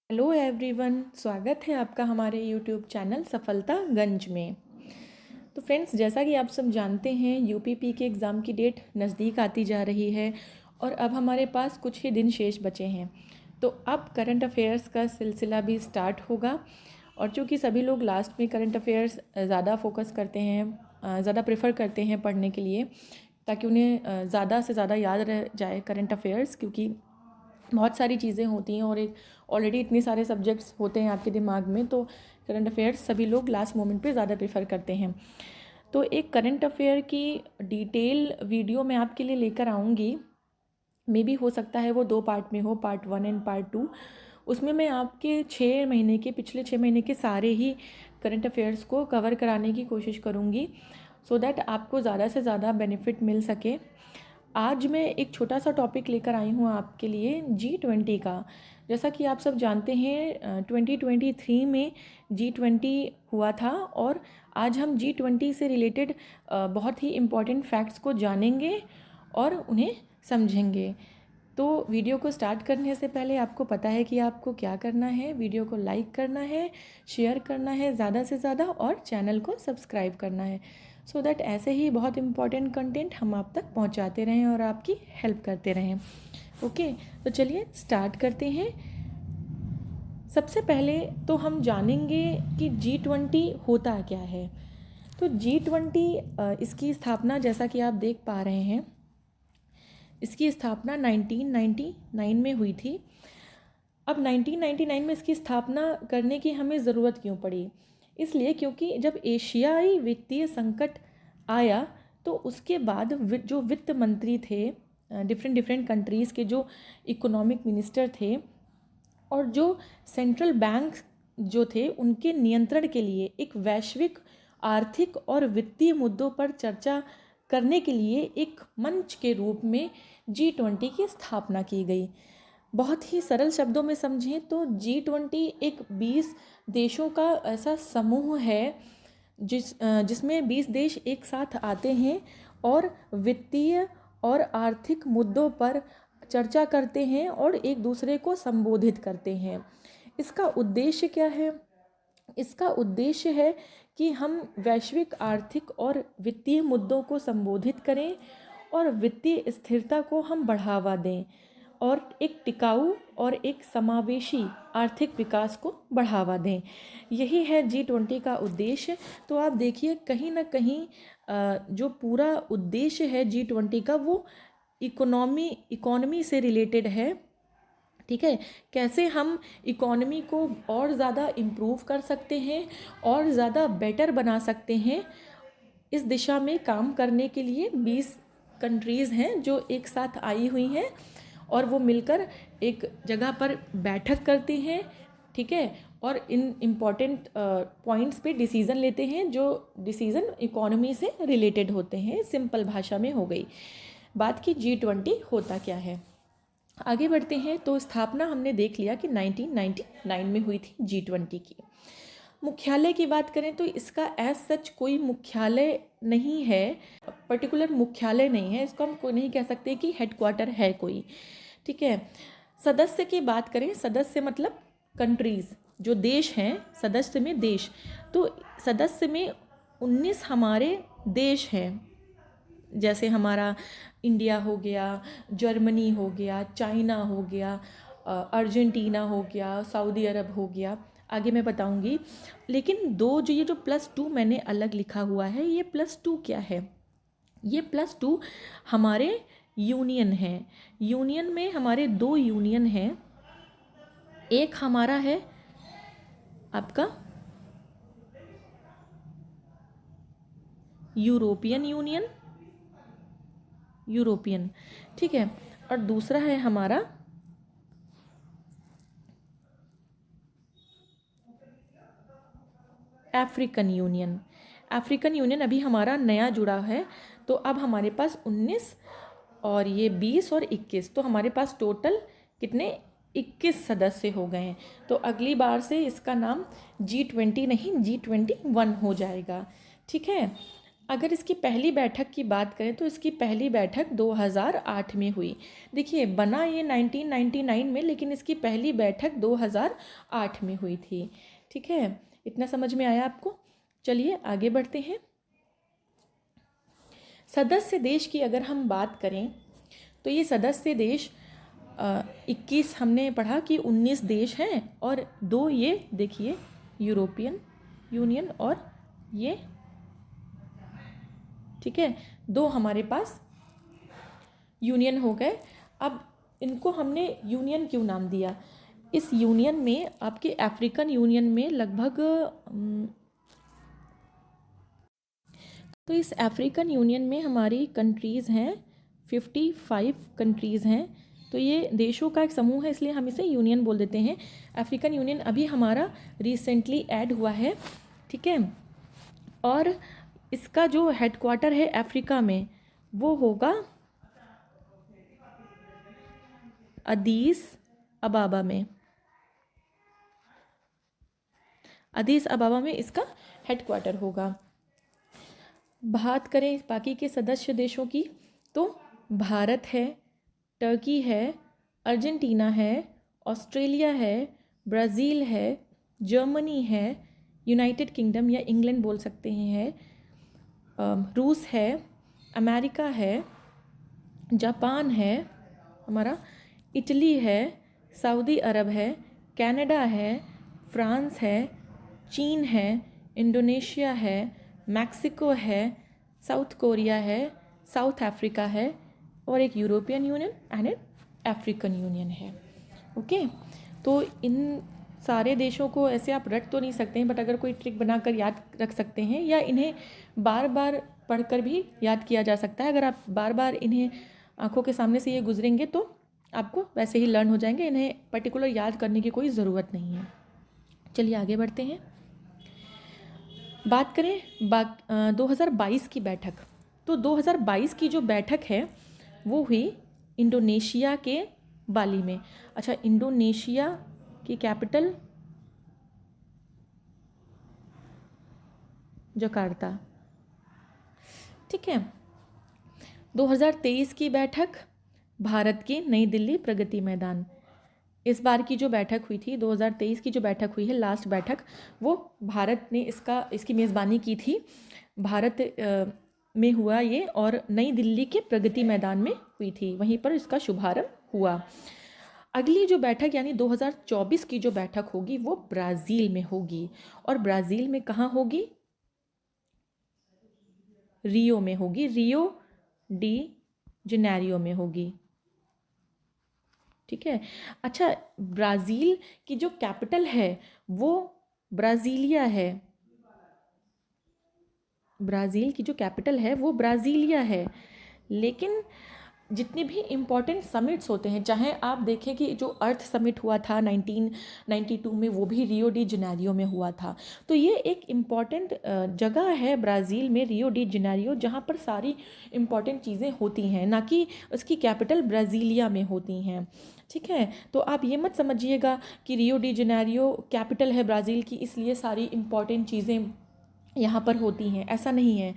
Hello everyone, स्वागत है आपका हमारे यूट्यूब चैनल सफलतागंज में। तो फ्रेंड्स, जैसा कि आप सब जानते हैं यूपीपी के एग्ज़ाम की डेट नज़दीक आती जा रही है और अब हमारे पास कुछ ही दिन शेष बचे हैं। तो अब करंट अफेयर्स का सिलसिला भी स्टार्ट होगा और चूँकि सभी लोग लास्ट में करंट अफेयर्स ज़्यादा फोकस करते हैं, ज़्यादा प्रेफर करते हैं पढ़ने के लिए, ताकि उन्हें ज़्यादा से ज़्यादा याद रह जाए करंट अफेयर्स, क्योंकि बहुत सारी चीज़ें होती हैं और एक ऑलरेडी इतने सारे सब्जेक्ट्स होते हैं आपके दिमाग में, तो करंट अफेयर्स सभी लोग लास्ट मोमेंट पे ज़्यादा प्रेफर करते हैं। तो एक करंट अफेयर की डिटेल वीडियो मैं आपके लिए लेकर आऊँगी। मे बी हो सकता है वो 2 पार्ट में हो, पार्ट 1 एंड पार्ट 2। उसमें मैं आपके 6 महीने के, पिछले 6 महीने के सारे ही करंट अफेयर्स को कवर कराने की कोशिश करूँगी, सो दैट आपको ज़्यादा से ज़्यादा बेनिफिट मिल सके। आज मैं एक छोटा सा टॉपिक लेकर आई हूँ आपके लिए, G20 का। जैसा कि आप सब जानते हैं 2023 में G20 हुआ था और आज हम G20 से रिलेटेड बहुत ही इम्पॉर्टेंट फैक्ट्स को जानेंगे और उन्हें समझेंगे। तो वीडियो को स्टार्ट करने से पहले आपको पता है कि आपको क्या करना है। वीडियो को लाइक करना है, शेयर करना है ज़्यादा से ज़्यादा और चैनल को सब्सक्राइब करना है, सो दैट ऐसे ही बहुत इम्पॉर्टेंट कंटेंट हम आप तक पहुंचाते रहें और आपकी हेल्प करते रहें। ओके, तो चलिए स्टार्ट करते हैं। सबसे पहले तो हम जानेंगे कि G20 होता क्या है। तो G20 इसकी स्थापना, जैसा कि आप देख पा रहे हैं, इसकी स्थापना 1999 में हुई थी। अब 1999 में इसकी स्थापना करने की हमें ज़रूरत क्यों पड़ी? इसलिए क्योंकि जब एशियाई वित्तीय संकट आया तो उसके बाद जो वित्त मंत्री थे, डिफरेंट डिफरेंट कंट्रीज़ के जो इकोनॉमिक मिनिस्टर थे और जो सेंट्रल बैंक जो थे, उनके नियंत्रण के लिए एक वैश्विक आर्थिक और वित्तीय मुद्दों पर चर्चा करने के लिए एक मंच के रूप में G20 की स्थापना की गई। बहुत ही सरल शब्दों में समझें तो G20 एक 20 देशों का ऐसा समूह है जिसमें 20 देश एक साथ आते हैं और वित्तीय और आर्थिक मुद्दों पर चर्चा करते हैं और एक दूसरे को संबोधित करते हैं। इसका उद्देश्य क्या है? इसका उद्देश्य है कि हम वैश्विक आर्थिक और वित्तीय मुद्दों को संबोधित करें और वित्तीय स्थिरता को हम बढ़ावा दें और एक टिकाऊ और एक समावेशी आर्थिक विकास को बढ़ावा दें। यही है G20 का उद्देश्य। तो आप देखिए, कहीं ना कहीं जो पूरा उद्देश्य है G20 का, वो इकोनॉमी से रिलेटेड है। ठीक है, कैसे हम इकोनॉमी को और ज़्यादा इम्प्रूव कर सकते हैं और ज़्यादा बेटर बना सकते हैं, इस दिशा में काम करने के लिए 20 कंट्रीज़ हैं जो एक साथ आई हुई हैं और वो मिलकर एक जगह पर बैठक करती हैं। ठीक है, और इन इम्पॉर्टेंट पॉइंट्स पे डिसीज़न लेते हैं, जो डिसीज़न इकोनॉमी से रिलेटेड होते हैं। सिंपल भाषा में हो गई बात कि G20 होता क्या है। आगे बढ़ते हैं। तो स्थापना हमने देख लिया कि 1999 में हुई थी G20 की। मुख्यालय की बात करें तो इसका एज सच कोई मुख्यालय नहीं है, पर्टिकुलर मुख्यालय नहीं है, इसको हम को नहीं कह सकते कि हेडक्वार्टर है कोई। ठीक है, सदस्य की बात करें, सदस्य मतलब कंट्रीज़, जो देश हैं, सदस्य में देश, तो सदस्य में 19 हमारे देश हैं। जैसे हमारा इंडिया हो गया, जर्मनी हो गया, चाइना हो गया, अर्जेंटीना हो गया, सऊदी अरब हो गया, आगे मैं बताऊंगी। लेकिन ये जो +2 मैंने अलग लिखा हुआ है, ये +2 क्या है? ये +2 हमारे यूनियन है। यूनियन में हमारे 2 यूनियन हैं। एक हमारा है आपका यूरोपियन यूनियन, यूरोपियन, ठीक है, और दूसरा है हमारा अफ्रीकन यूनियन। अफ्रीकन यूनियन अभी हमारा नया जुड़ा है। तो अब हमारे पास 19 और ये 20 और 21, तो हमारे पास टोटल कितने, 21 सदस्य हो गए हैं। तो अगली बार से इसका नाम G20 नहीं, G21 हो जाएगा। ठीक है, अगर इसकी पहली बैठक की बात करें तो इसकी पहली बैठक 2008 में हुई। देखिए बना ये 1999 में, लेकिन इसकी पहली बैठक 2008 में हुई थी। ठीक है, इतना समझ में आया आपको? चलिए आगे बढ़ते हैं। सदस्य देश की अगर हम बात करें तो ये सदस्य देश 21 हमने पढ़ा कि 19 देश हैं और 2 ये देखिए यूरोपियन यूनियन और ये, ठीक है, 2 हमारे पास यूनियन हो गए। अब इनको हमने यूनियन क्यों नाम दिया? इस यूनियन में आपके अफ्रीकन यूनियन में लगभग तो इस अफ्रीकन यूनियन में हमारी कंट्रीज़ हैं 55 कंट्रीज़ हैं। तो ये देशों का एक समूह है, इसलिए हम इसे यूनियन बोल देते हैं। अफ्रीकन यूनियन अभी हमारा रिसेंटली ऐड हुआ है, ठीक है। और इसका जो हेडक्वार्टर है अफ्रीका में वो होगा अदीस अबाबा में। अदीस अबाबा में इसका हेडक्वार्टर होगा। बात करें बाकी के सदस्य देशों की तो भारत है, टर्की है, अर्जेंटीना है, ऑस्ट्रेलिया है, ब्राज़ील है, जर्मनी है, यूनाइटेड किंगडम या इंग्लैंड बोल सकते हैं, रूस है, अमेरिका है, जापान है हमारा, इटली है, सऊदी अरब है, कनाडा है, फ्रांस है, चीन है, इंडोनेशिया है, मैक्सिको है, साउथ कोरिया है, साउथ अफ्रीका है और एक यूरोपियन यूनियन एंड एक अफ्रीकन यूनियन है। ओके, तो इन सारे देशों को ऐसे आप रट तो नहीं सकते हैं, बट अगर कोई ट्रिक बनाकर याद रख सकते हैं या इन्हें बार बार पढ़कर भी याद किया जा सकता है। अगर आप बार बार इन्हें आंखों के सामने से ये गुजरेंगे तो आपको वैसे ही लर्न हो जाएंगे, इन्हें पर्टिकुलर याद करने की कोई ज़रूरत नहीं है। चलिए आगे बढ़ते हैं। बात करें 2022 की बैठक, तो 2022 की जो बैठक है वो हुई इंडोनेशिया के बाली में। अच्छा, इंडोनेशिया की कैपिटल जकार्ता, ठीक है। 2023 की बैठक भारत की नई दिल्ली प्रगति मैदान। इस बार की जो बैठक हुई थी 2023 की जो बैठक हुई है, लास्ट बैठक, वो भारत ने इसकी मेज़बानी की थी। भारत में हुआ ये और नई दिल्ली के प्रगति मैदान में हुई थी, वहीं पर इसका शुभारंभ हुआ। अगली जो बैठक यानी 2024 की जो बैठक होगी वो ब्राज़ील में होगी। और ब्राज़ील में कहाँ होगी? रियो में होगी, रियो डी जेनेरियो में होगी, ठीक है। अच्छा, ब्राज़ील की जो कैपिटल है वो ब्राज़ीलिया है। ब्राज़ील की जो कैपिटल है वो ब्राज़ीलिया है, लेकिन जितने भी इम्पॉर्टेंट समिट्स होते हैं, चाहे आप देखें कि जो अर्थ समिट हुआ था 1992 में, वो भी रियो डी जेनेरियो में हुआ था। तो ये एक इम्पॉर्टेंट जगह है ब्राज़ील में, रियो डी जेनेरियो, जहाँ पर सारी इम्पॉर्टेंट चीज़ें होती हैं, ना कि उसकी कैपिटल ब्राज़ीलिया में होती हैं, ठीक है। तो आप ये मत समझिएगा कि रियो डी जेनेरियो कैपिटल है ब्राज़ील की इसलिए सारी इम्पॉर्टेंट चीज़ें यहाँ पर होती हैं, ऐसा नहीं है।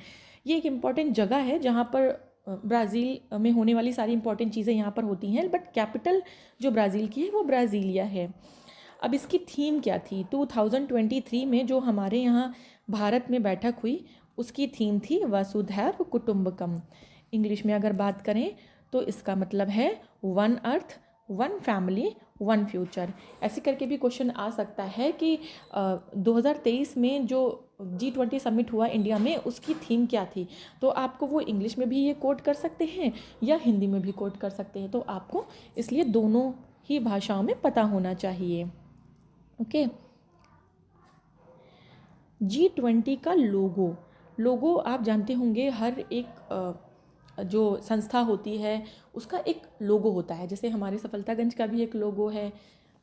ये एक इम्पॉर्टेंट जगह है जहाँ पर ब्राज़ील में होने वाली सारी इम्पॉर्टेंट चीज़ें यहाँ पर होती हैं, बट कैपिटल जो ब्राज़ील की है वो ब्राज़ीलिया है। अब इसकी थीम क्या थी? 2023 में जो हमारे यहाँ भारत में बैठक हुई उसकी थीम थी वसुधैव कुटुम्बकम। इंग्लिश में अगर बात करें तो इसका मतलब है one earth, one family, one future. ऐसे करके भी क्वेश्चन आ सकता है कि 2023 में जो G20 समिट हुआ इंडिया में उसकी थीम क्या थी, तो आपको वो इंग्लिश में भी ये कोट कर सकते हैं या हिंदी में भी कोट कर सकते हैं। तो आपको इसलिए दोनों ही भाषाओं में पता होना चाहिए। ओके, G20 का लोगो आप जानते होंगे, हर एक जो संस्था होती है उसका एक लोगो होता है। जैसे हमारे सफलतागंज का भी एक लोगो है,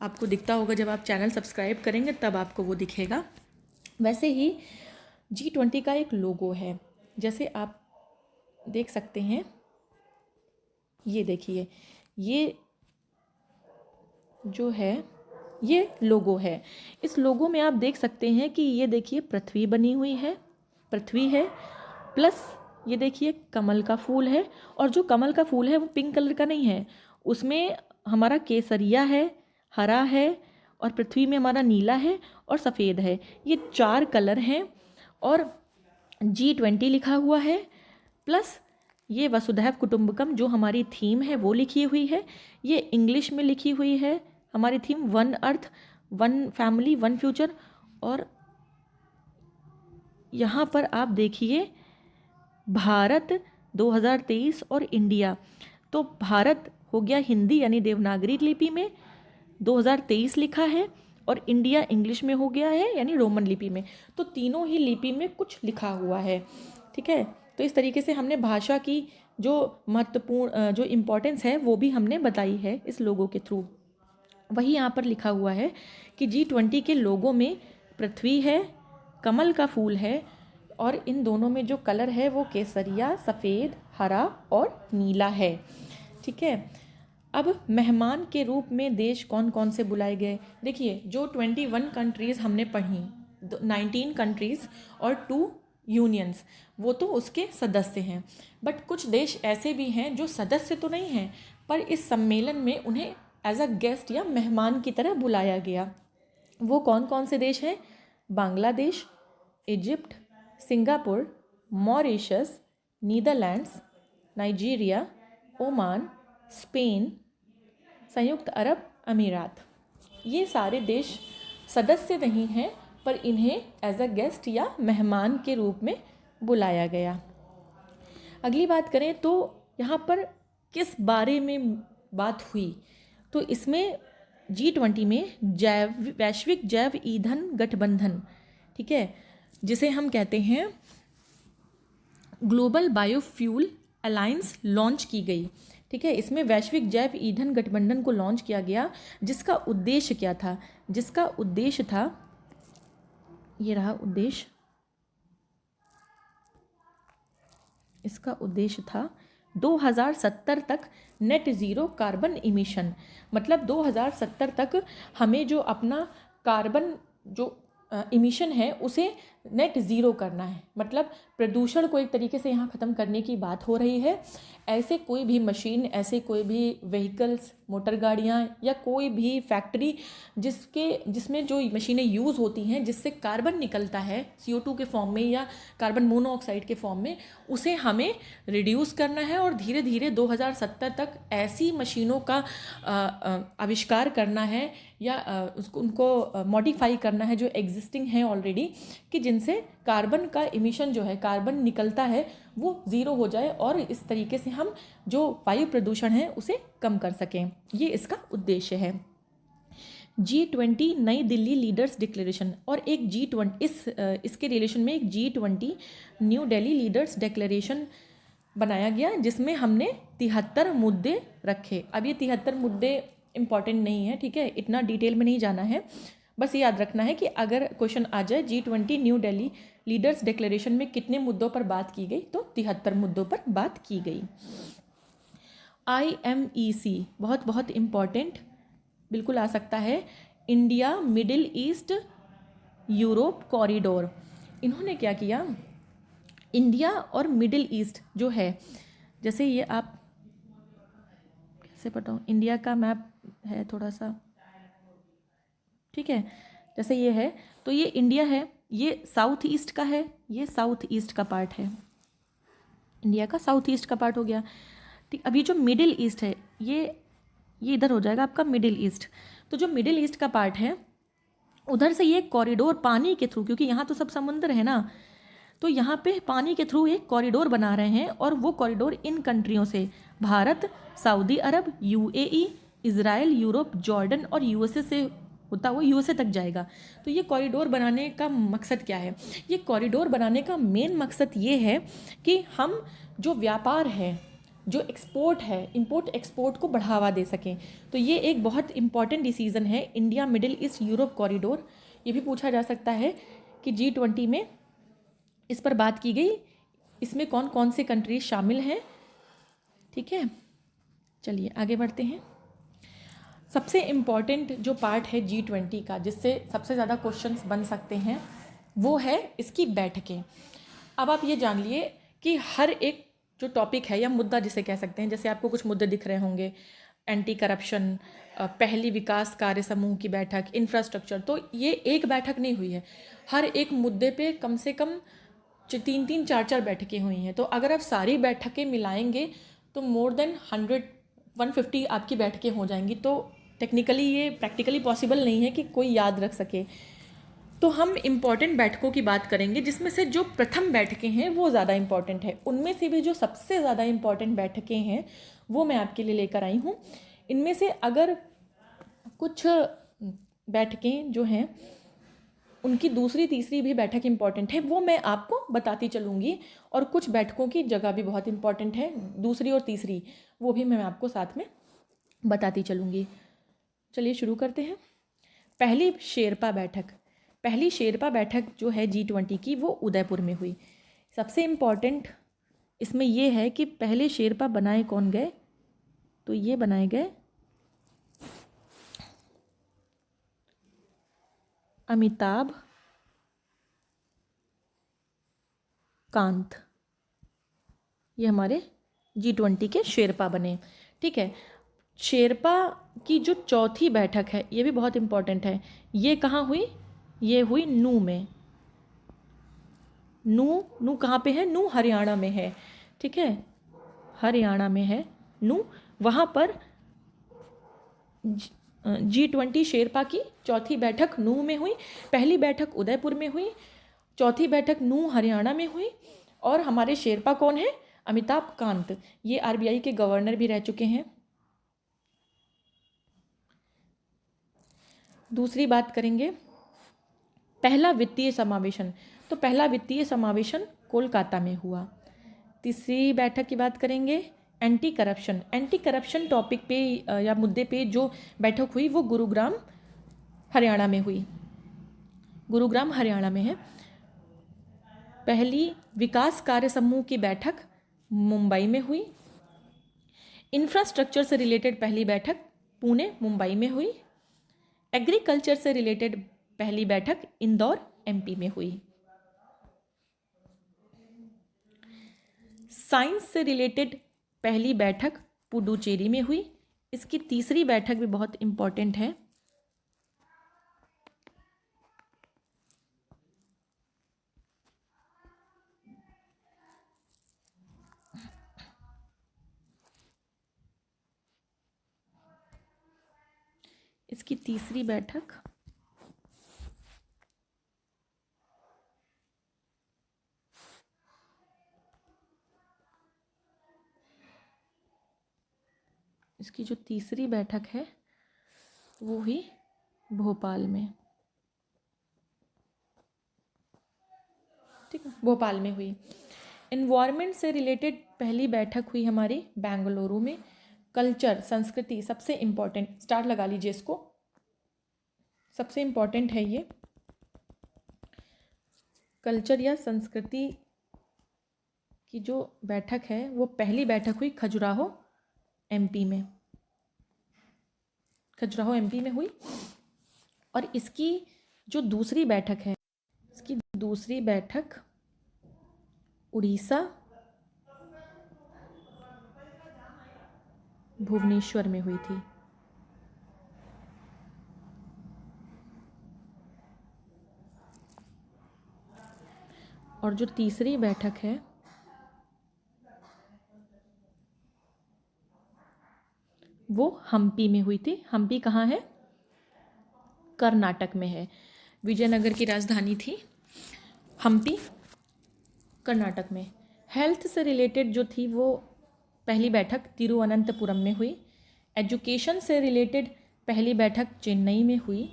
आपको दिखता होगा, जब आप चैनल सब्सक्राइब करेंगे तब आपको वो दिखेगा। वैसे ही G20 का एक लोगो है, जैसे आप देख सकते हैं, ये देखिए, ये जो है ये लोगो है। इस लोगो में आप देख सकते हैं कि ये देखिए पृथ्वी बनी हुई है, पृथ्वी है, प्लस ये देखिए कमल का फूल है, और जो कमल का फूल है वो पिंक कलर का नहीं है, उसमें हमारा केसरिया है, हरा है, और पृथ्वी में हमारा नीला है और सफ़ेद है। ये 4 कलर हैं, और G20 लिखा हुआ है, प्लस ये वसुधैव कुटुंबकम जो हमारी थीम है वो लिखी हुई है। ये इंग्लिश में लिखी हुई है हमारी थीम, 1 अर्थ 1 फैमिली 1 फ्यूचर। और यहाँ पर आप देखिए भारत 2023 और इंडिया, तो भारत हो गया हिंदी यानी देवनागरी लिपि में 2023 लिखा है, और इंडिया इंग्लिश में हो गया है यानी रोमन लिपि में। तो तीनों ही लिपि में कुछ लिखा हुआ है, ठीक है। तो इस तरीके से हमने भाषा की जो महत्वपूर्ण जो इम्पोर्टेंस है वो भी हमने बताई है इस लोगो के थ्रू। वही यहाँ पर लिखा हुआ है कि G20 के लोगों में पृथ्वी है, कमल का फूल है, और इन दोनों में जो कलर है वो केसरिया, सफ़ेद, हरा और नीला है, ठीक है। अब मेहमान के रूप में देश कौन कौन से बुलाए गए, देखिए जो 21 कंट्रीज़ हमने पढ़ी, 19 कंट्रीज़ और 2 यूनियंस, वो तो उसके सदस्य हैं। बट कुछ देश ऐसे भी हैं जो सदस्य तो नहीं हैं, पर इस सम्मेलन में उन्हें एज अ गेस्ट या मेहमान की तरह बुलाया गया। वो कौन कौन से देश हैं? Bangladesh, Egypt, Singapore, Mauritius, Netherlands, Nigeria, Oman, Spain, संयुक्त अरब अमीरात। ये सारे देश सदस्य नहीं हैं, पर इन्हें एज अ गेस्ट या मेहमान के रूप में बुलाया गया। अगली बात करें तो यहाँ पर किस बारे में बात हुई, तो इसमें G20 में वैश्विक जैव ईंधन गठबंधन, ठीक है, जिसे हम कहते हैं ग्लोबल बायोफ्यूल अलायंस, लॉन्च की गई, ठीक है। इसमें वैश्विक जैव ईंधन गठबंधन को लॉन्च किया गया, जिसका उद्देश्य क्या था? जिसका उद्देश्य था, ये रहा उद्देश्य, इसका उद्देश्य था 2070 तक नेट ज़ीरो कार्बन इमिशन, मतलब 2070 तक हमें जो अपना कार्बन जो इमिशन है उसे नेट ज़ीरो करना है, मतलब प्रदूषण को एक तरीके से यहाँ ख़त्म करने की बात हो रही है। ऐसे कोई भी मशीन, ऐसे कोई भी व्हीकल्स, मोटर गाड़ियाँ या कोई भी फैक्ट्री जिसमें जो मशीनें यूज़ होती हैं जिससे कार्बन निकलता है CO2 के फॉर्म में या कार्बन मोनोऑक्साइड के फॉर्म में, उसे हमें रिड्यूस करना है और धीरे धीरे 2070 तक ऐसी मशीनों का आविष्कार करना है या उनको मॉडिफाई करना है जो एग्जिस्टिंग है ऑलरेडी, कि जिनसे कार्बन का इमिशन जो है, कार्बन निकलता है, वो ज़ीरो हो जाए और इस तरीके से हम जो वायु प्रदूषण है उसे कम कर सकें। ये इसका उद्देश्य है। G20 नई दिल्ली लीडर्स डिक्लेरेशन, और एक G20 इसके रिलेशन में एक G20 new Delhi leaders declaration बनाया गया, जिसमें हमने 73 मुद्दे रखे। अब ये 73 मुद्दे इम्पॉर्टेंट नहीं है, ठीक है, इतना डिटेल में नहीं जाना है, बस ये याद रखना है कि अगर क्वेश्चन आ जाए G20 new Delhi leaders declaration में कितने मुद्दों पर बात की गई, तो 73 मुद्दों पर बात की गई। IMEC बहुत बहुत इम्पॉर्टेंट बिल्कुल आ सकता है, India middle east Europe corridor. इन्होंने क्या किया, इंडिया और मिडिल ईस्ट जो है, जैसे ये आप कैसे बताऊँ, इंडिया का मैप है थोड़ा सा, ठीक है, जैसे ये है, तो ये इंडिया है, ये साउथ ईस्ट का है, ये साउथ ईस्ट का पार्ट है, इंडिया का साउथ ईस्ट का पार्ट हो गया, ठीक। अभी जो मिडिल ईस्ट है ये इधर हो जाएगा आपका मिडिल ईस्ट। तो जो मिडिल ईस्ट का पार्ट है उधर से ये कॉरिडोर पानी के थ्रू, क्योंकि यहाँ तो सब समुद्र है ना, तो यहाँ पे पानी के थ्रू एक कॉरिडोर बना रहे हैं, और वो कॉरिडोर इन कंट्रियों से भारत, सऊदी अरब, UAE, इज़राइल, यूरोप, जॉर्डन और USA से होता हुआ USA तक जाएगा। तो ये कॉरिडोर बनाने का मकसद क्या है? ये कॉरिडोर बनाने का मेन मकसद ये है कि हम जो व्यापार है, जो एक्सपोर्ट है, इंपोर्ट एक्सपोर्ट को बढ़ावा दे सकें। तो ये एक बहुत इंपॉर्टेंट डिसीजन है, India middle east Europe corridor. ये भी पूछा जा सकता है कि G20 में इस पर बात की गई, इसमें कौन कौन से कंट्रीज शामिल हैं, ठीक है। चलिए आगे बढ़ते हैं। सबसे इम्पॉर्टेंट जो पार्ट है G20 का, जिससे सबसे ज़्यादा क्वेश्चंस बन सकते हैं, वो है इसकी बैठकें। अब आप ये जान लिए कि हर एक जो टॉपिक है या मुद्दा जिसे कह सकते हैं, जैसे आपको कुछ मुद्दे दिख रहे होंगे, एंटी करप्शन, पहली विकास कार्य समूह की बैठक, इंफ्रास्ट्रक्चर, तो ये एक बैठक नहीं हुई है, हर एक मुद्दे पे कम से कम 3-3 4-4 बैठकें हुई हैं। तो अगर आप सारी बैठकें मिलाएंगे तो मोर देन 150 आपकी बैठकें हो जाएंगी। तो टेक्निकली ये प्रैक्टिकली पॉसिबल नहीं है कि कोई याद रख सके। तो हम इम्पॉर्टेंट बैठकों की बात करेंगे, जिसमें से जो प्रथम बैठकें हैं वो ज़्यादा इम्पॉर्टेंट है। उनमें से भी जो सबसे ज़्यादा इम्पॉर्टेंट बैठकें हैं वो मैं आपके लिए लेकर आई हूँ। इनमें से अगर कुछ बैठकें जो हैं उनकी दूसरी तीसरी भी बैठक इम्पॉर्टेंट है, वो मैं आपको बताती चलूँगी। और कुछ बैठकों की जगह भी बहुत इम्पॉर्टेंट है, दूसरी और तीसरी, वो भी मैं आपको साथ में बताती चलूँगी। चलिए शुरू करते हैं। पहली शेरपा बैठक जो है G20 की, वो उदयपुर में हुई। सबसे इम्पॉर्टेंट इसमें ये है कि पहले शेरपा बनाए कौन गए, तो ये बनाए गए अमिताभ कांत। ये हमारे G20 के शेरपा बने। ठीक है, शेरपा की जो चौथी बैठक है ये भी बहुत इम्पॉर्टेंट है। ये कहाँ हुई, ये हुई नू में। नू कहाँ पे है, नू हरियाणा में है। ठीक है, हरियाणा में है नू। वहाँ पर G20 शेरपा की चौथी बैठक नू में हुई, पहली बैठक उदयपुर में हुई, चौथी बैठक नू हरियाणा में हुई। और हमारे शेरपा कौन है, अमिताभ कांत। ये RBI के गवर्नर भी रह चुके हैं। दूसरी बात करेंगे पहला वित्तीय समावेशन, तो पहला वित्तीय समावेशन कोलकाता में हुआ। तीसरी बैठक की बात करेंगे एंटी करप्शन टॉपिक पे या मुद्दे पे जो बैठक हुई वो गुरुग्राम हरियाणा में हुई। गुरुग्राम हरियाणा में है। पहली विकास कार्य समूह की बैठक मुंबई में हुई। इंफ्रास्ट्रक्चर से रिलेटेड पहली बैठक पुणे मुंबई में हुई। एग्रीकल्चर से रिलेटेड पहली बैठक इंदौर MP में हुई। साइंस से रिलेटेड पहली बैठक पुडुचेरी में हुई। इसकी तीसरी बैठक भी बहुत इम्पॉर्टेंट है। इसकी तीसरी बैठक इसकी जो तीसरी बैठक है वो हुई भोपाल में। ठीक है, भोपाल में हुई। इन्वायरमेंट से रिलेटेड पहली बैठक हुई हमारी बेंगलुरु में। कल्चर संस्कृति सबसे इम्पॉर्टेंट, स्टार लगा लीजिए इसको, सबसे इम्पॉर्टेंट है ये। कल्चर या संस्कृति की जो बैठक है वो पहली बैठक हुई खजुराहो MP में, खजुराहो MP में हुई। और इसकी जो दूसरी बैठक है, इसकी दूसरी बैठक उड़ीसा भुवनेश्वर में हुई थी। और जो तीसरी बैठक है वो हम्पी में हुई थी। हम्पी कहाँ है, कर्नाटक में है। विजयनगर की राजधानी थी हम्पी, कर्नाटक में। हेल्थ से रिलेटेड जो थी वो पहली बैठक तिरुवनंतपुरम में हुई। एजुकेशन से रिलेटेड पहली बैठक चेन्नई में हुई।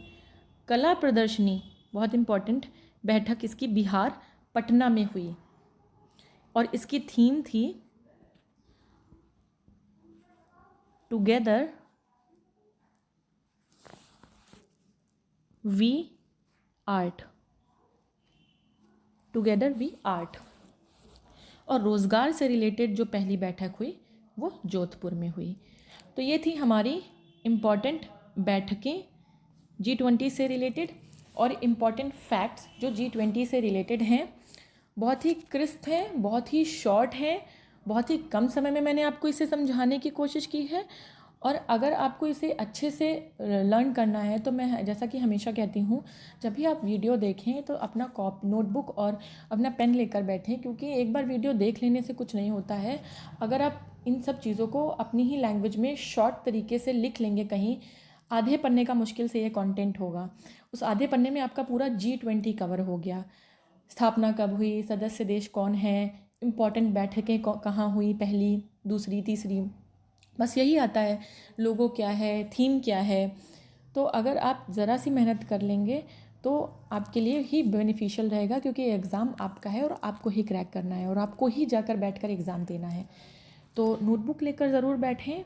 कला प्रदर्शनी बहुत इम्पॉर्टेंट बैठक इसकी बिहार पटना में हुई। और इसकी थीम थी together we art, together we art. और रोज़गार से रिलेटेड जो पहली बैठक हुई वो जोधपुर में हुई। तो ये थी हमारी इम्पॉर्टेंट बैठकें G20 से रिलेटेड और इम्पॉर्टेंट फैक्ट्स जो G20 से रिलेटेड हैं। बहुत ही क्रिस्प है, बहुत ही शॉर्ट है, बहुत ही कम समय में मैंने आपको इसे समझाने की कोशिश की है। और अगर आपको इसे अच्छे से लर्न करना है तो मैं जैसा कि हमेशा कहती हूँ, जब भी आप वीडियो देखें तो अपना नोटबुक और अपना पेन लेकर बैठें, क्योंकि एक बार वीडियो देख लेने से कुछ नहीं होता है। अगर आप इन सब चीज़ों को अपनी ही लैंग्वेज में शॉर्ट तरीके से लिख लेंगे कहीं, आधे पन्ने का मुश्किल से ये कंटेंट होगा। उस आधे पन्ने में आपका पूरा G20 कवर हो गया। स्थापना कब हुई, सदस्य देश कौन है, इम्पॉर्टेंट बैठकें कहाँ हुई, पहली, दूसरी, तीसरी, बस यही आता है। लोगो क्या है, थीम क्या है। तो अगर आप ज़रा सी मेहनत कर लेंगे तो आपके लिए ही बेनिफिशियल रहेगा, क्योंकि एग्ज़ाम आपका है और आपको ही क्रैक करना है और आपको ही जाकर बैठकर एग्ज़ाम देना है। तो नोटबुक लेकर ज़रूर बैठें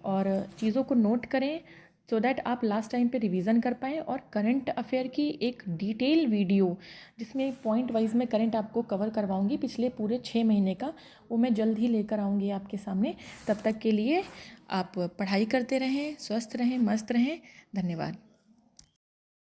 और चीज़ों को नोट करें, सो दैट आप लास्ट टाइम पे रिवीजन कर पाएँ। और करंट अफेयर की एक डिटेल वीडियो, जिसमें पॉइंट वाइज में करंट आपको कवर करवाऊंगी पिछले पूरे 6 महीने का, वो मैं जल्द ही लेकर आऊँगी आपके सामने। तब तक के लिए आप पढ़ाई करते रहें, स्वस्थ रहें, मस्त रहें। धन्यवाद।